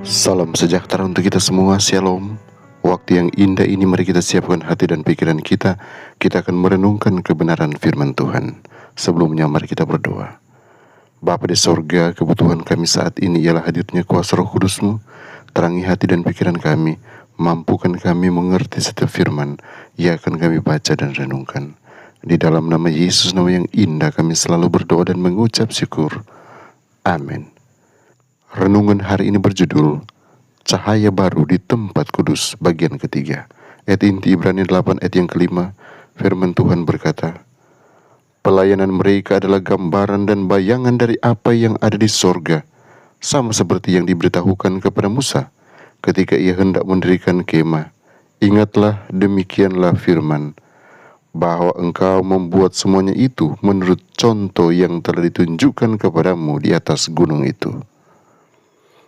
Salam sejahtera untuk kita semua, Shalom. Waktu yang indah ini mari kita siapkan hati dan pikiran kita. Kita akan merenungkan kebenaran firman Tuhan. Sebelumnya mari kita berdoa. Bapa di sorga, kebutuhan kami saat ini ialah hadirnya kuasa Roh Kudus-Mu. Terangi hati dan pikiran kami, mampukan kami mengerti setiap firman yang akan kami baca dan renungkan. Di dalam nama Yesus, nama yang indah, kami selalu berdoa dan mengucap syukur. Amin. Renungan hari ini berjudul Cahaya Baru di Tempat Kudus, bagian ketiga. Ayat inti Ibrani 8 ayat yang kelima, firman Tuhan berkata, pelayanan mereka adalah gambaran dan bayangan dari apa yang ada di sorga, sama seperti yang diberitahukan kepada Musa ketika ia hendak mendirikan kemah. Ingatlah, demikianlah firman, bahwa engkau membuat semuanya itu menurut contoh yang telah ditunjukkan kepadamu di atas gunung itu.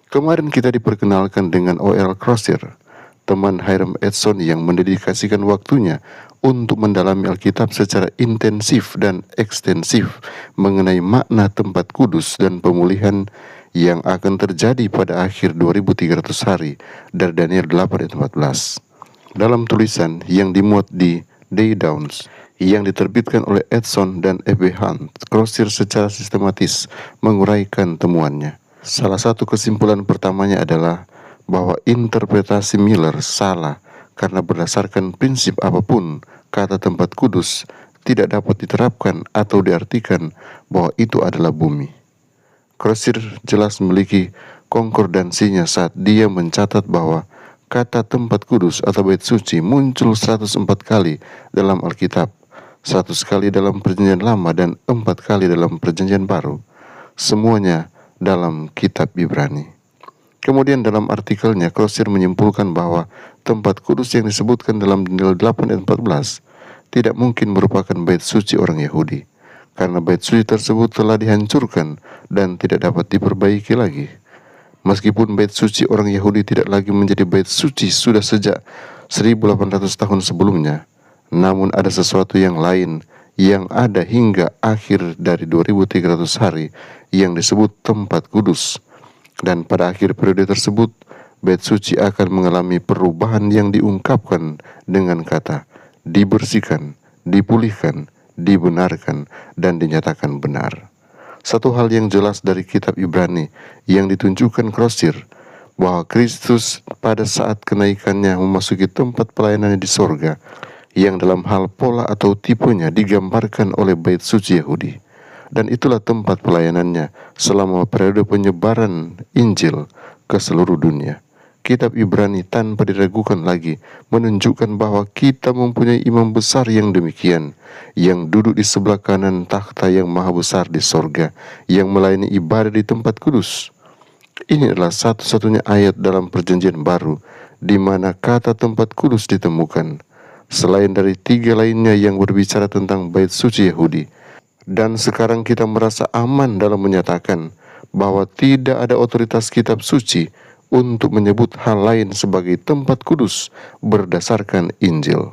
Kemarin kita diperkenalkan dengan O.L. Crosier, teman Hiram Edson yang mendedikasikan waktunya untuk mendalami Alkitab secara intensif dan ekstensif mengenai makna tempat kudus dan pemulihan yang akan terjadi pada akhir 2300 hari dari Daniel 8 ayat 14. Dalam tulisan yang dimuat di Day Downs yang diterbitkan oleh Edson dan F.B. Hunt, Crosier secara sistematis menguraikan temuannya. Salah satu kesimpulan pertamanya adalah bahwa interpretasi Miller salah karena berdasarkan prinsip apapun, kata tempat kudus tidak dapat diterapkan atau diartikan bahwa itu adalah bumi. Crosier jelas memiliki konkordansinya saat dia mencatat bahwa kata tempat kudus atau bait suci muncul 104 kali dalam Alkitab, 100 kali dalam Perjanjian Lama dan 4 kali dalam Perjanjian Baru. Semuanya dalam kitab Ibrani. Kemudian dalam artikelnya, Crosier menyimpulkan bahwa tempat kudus yang disebutkan dalam Daniel 8 ayat 14 tidak mungkin merupakan bait suci orang Yahudi, karena bait suci tersebut telah dihancurkan dan tidak dapat diperbaiki lagi. Meskipun bait suci orang Yahudi tidak lagi menjadi bait suci sudah sejak 1800 tahun sebelumnya, namun ada sesuatu yang lain yang ada hingga akhir dari 2300 hari yang disebut tempat kudus. Dan pada akhir periode tersebut, bait suci akan mengalami perubahan yang diungkapkan dengan kata dibersihkan, dipulihkan, dibenarkan, dan dinyatakan benar. Satu hal yang jelas dari kitab Ibrani yang ditunjukkan Crosier, bahwa Kristus pada saat kenaikannya memasuki tempat pelayanannya di sorga, yang dalam hal pola atau tipenya digambarkan oleh bait suci Yahudi. Dan itulah tempat pelayanannya selama periode penyebaran Injil ke seluruh dunia. Kitab Ibrani tanpa diragukan lagi menunjukkan bahwa kita mempunyai imam besar yang demikian, yang duduk di sebelah kanan takhta yang maha besar di sorga, yang melayani ibadah di tempat kudus. Ini adalah satu-satunya ayat dalam Perjanjian Baru di mana kata tempat kudus ditemukan, selain dari 3 lainnya yang berbicara tentang bait suci Yahudi. Dan sekarang kita merasa aman dalam menyatakan bahwa tidak ada otoritas kitab suci untuk menyebut hal lain sebagai tempat kudus berdasarkan Injil,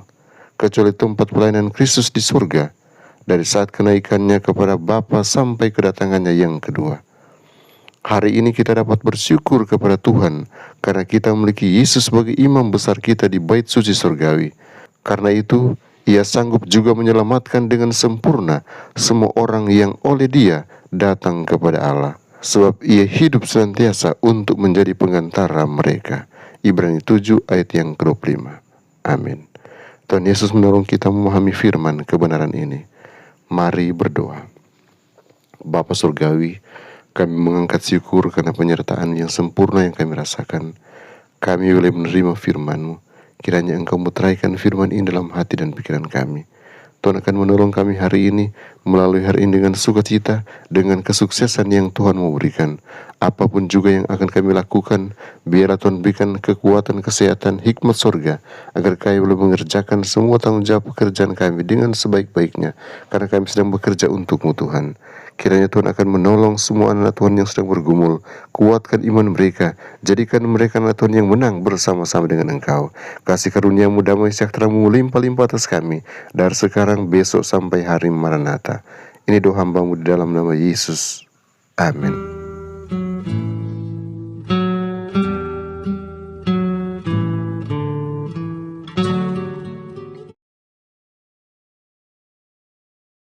kecuali tempat pelayanan Kristus di surga, dari saat kenaikannya kepada Bapa sampai kedatangannya yang kedua. Hari ini kita dapat bersyukur kepada Tuhan karena kita memiliki Yesus sebagai imam besar kita di bait suci surgawi. Karena itu, ia sanggup juga menyelamatkan dengan sempurna semua orang yang oleh dia datang kepada Allah. Sebab ia hidup senantiasa untuk menjadi pengantara mereka. Ibrani 7 ayat yang ke-25. Amin. Tuhan Yesus menolong kita memahami firman kebenaran ini. Mari berdoa. Bapa Surgawi, kami mengangkat syukur karena penyertaan yang sempurna yang kami rasakan. Kami boleh menerima firman-Mu. Kiranya Engkau meteraikan firman ini dalam hati dan pikiran kami. Tuhan akan menolong kami hari ini, melalui hari ini dengan sukacita, dengan kesuksesan yang Tuhan mau berikan. Apapun juga yang akan kami lakukan, biarlah Tuhan berikan kekuatan, kesehatan, hikmat surga, agar kami boleh mengerjakan semua tanggung jawab pekerjaan kami dengan sebaik-baiknya, karena kami sedang bekerja untuk-Mu Tuhan. Kiranya Tuhan akan menolong semua anak Tuhan yang sedang bergumul, kuatkan iman mereka, jadikan mereka anak Tuhan yang menang bersama-sama dengan Engkau. Kasih karunia-Mu, damai sejahtera-Mu melimpah-limpah atas kami, dari sekarang, besok, sampai hari Maranatha. Ini doa hamba-Mu di dalam nama Yesus. Amin.